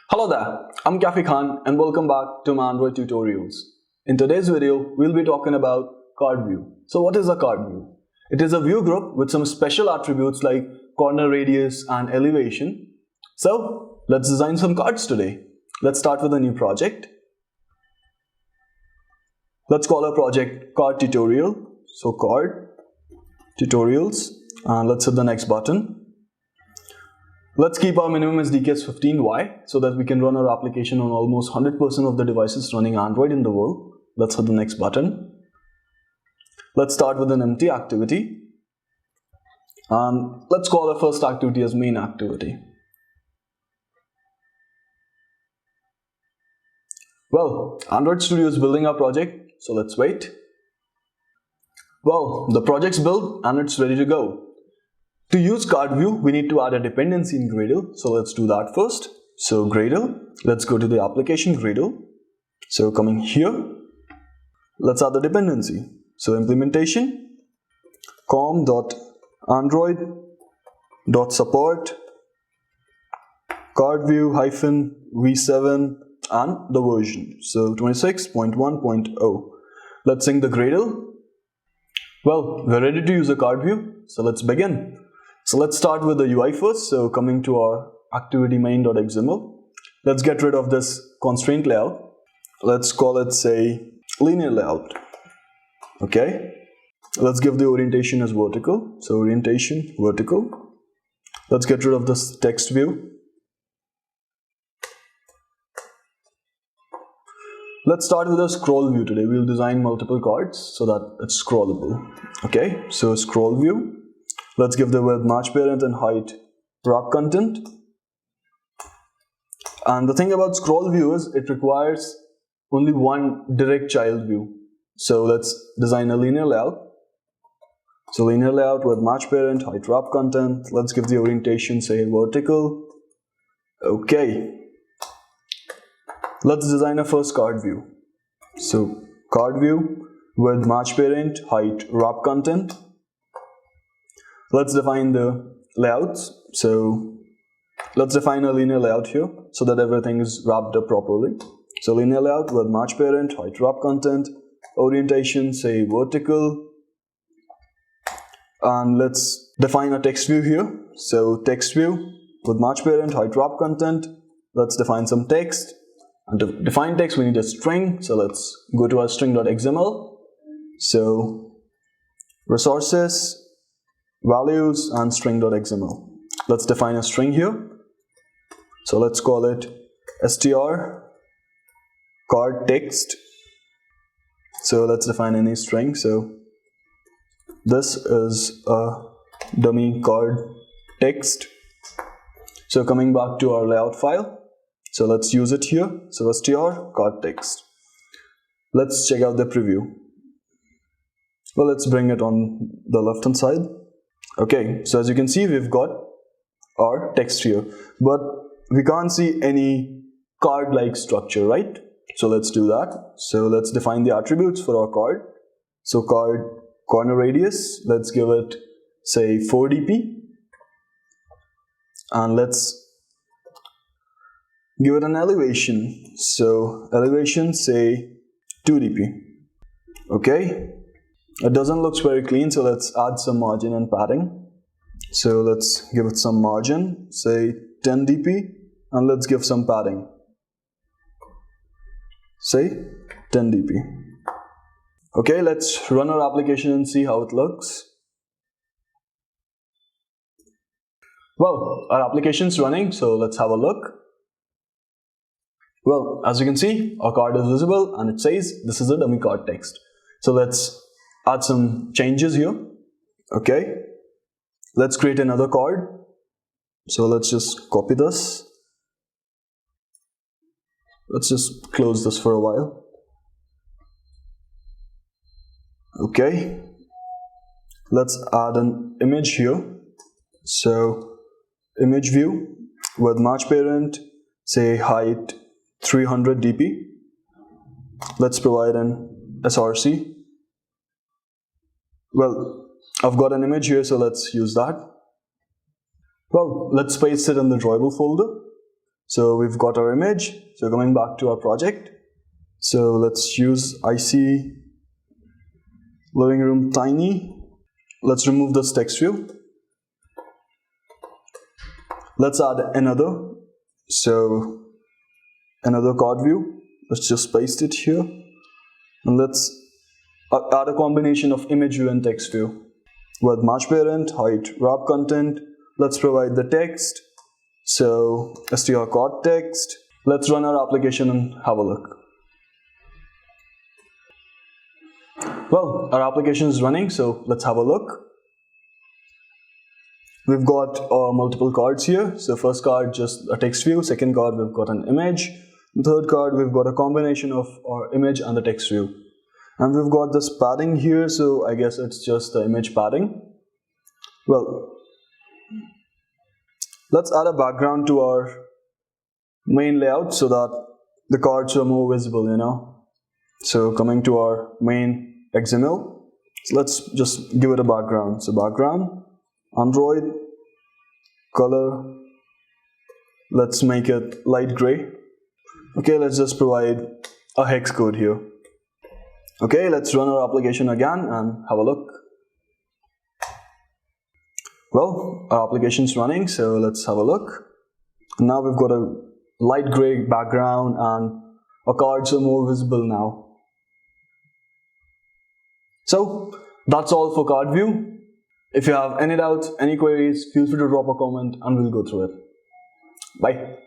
Hello there, I'm Kafi Khan and welcome back to my Android tutorials. In today's video, we'll be talking about CardView. So what is a CardView? It is a view group with some special attributes like corner radius and elevation. So let's design some cards today. Let's start with a new project. Let's call our project Card Tutorial. So Card Tutorials, and let's hit the next button. Let's keep our minimum SDK as 15Y so that we can run our application on almost 100% of the devices running Android in the world. Let's hit the next button. Let's start with an empty activity. And let's call our first activity as main activity. Well, Android Studio is building our project, so let's wait. Well, the project's built and it's ready to go. To use CardView, we need to add a dependency in Gradle, so let's do that first. So Gradle, let's go to the application Gradle. So coming here, let's add the dependency. So implementation, com.android.support CardView-v7 and the version. So 26.1.0. Let's sync the Gradle. Well, we're ready to use a CardView, so let's begin. So let's start with the UI first. So coming to our activity main.xml, let's get rid of this constraint layout. Let's call it, say, linear layout. Okay. Let's give the orientation as vertical. So orientation vertical. Let's get rid of this text view. Let's start with a scroll view today. We'll design multiple cards so that it's scrollable. Okay. So scroll view. Let's give the width match parent and height wrap content. And the thing about scroll view is it requires only one direct child view. So let's design a linear layout. So linear layout with match parent, height wrap content. Let's give the orientation, say, vertical. Okay. Let's design a first card view. So card view with match parent, height wrap content. Let's define the layouts. So let's define a linear layout here so that everything is wrapped up properly. So linear layout with match parent, height wrap content, orientation, say, vertical. And let's define a text view here. So text view with match parent, height wrap content. Let's define some text. And to define text, we need a string. So let's go to our string.xml. So resources, values, and string.xml. Let's define a string here. So let's call it str card text. So let's define any string. So this is a dummy card text. So coming back to our layout file. So let's use it here. So str card text. Let's check out the preview. Well, let's bring it on the left hand side. Okay, so as you can see, we've got our text here, but we can't see any card-like structure, right? So let's do that. So let's define the attributes for our card. So card corner radius, let's give it, say, 4 dp. And let's give it an elevation. So elevation, say, 2 dp. Okay. It doesn't look very clean, so let's add some margin and padding. So let's give it some margin, say 10 dp, and let's give some padding, say 10 dp. Okay, let's run our application and see how it looks. Well, our application's running, so let's have a look. Well, as you can see, our card is visible and it says this is a dummy card text. So let's add some changes here. Okay, let's create another card. So let's just copy this. Let's just close this for a while. Okay, let's add an image here. So image view with match parent, say, height 300 dp. Let's provide an src. Well, I've got an image here, so let's use that. Well, let's paste it in the drawable folder. So we've got our image. So coming back to our project. So let's use IC living room tiny. Let's remove this text view. Let's add another. So another card view. Let's just paste it here. And let's add a combination of image view and text view. With match parent, height, wrap content. Let's provide the text. So str card text. Let's run our application and have a look. Well, our application is running, so let's have a look. We've got multiple cards here. So first card, just a text view. Second card, we've got an image. The third card, we've got a combination of our image and the text view. And we've got this padding here, so I guess it's just the image padding. Well, let's add a background to our main layout so that the cards are more visible, you know. So coming to our main XML, so let's just give it a background. So background, Android, color, let's make it light gray. Okay, let's just provide a hex code here. Okay, let's run our application again and have a look. Well, our application's running, so let's have a look. Now we've got a light gray background and our cards are more visible now. So that's all for CardView. If you have any doubts, any queries, feel free to drop a comment and we'll go through it. Bye.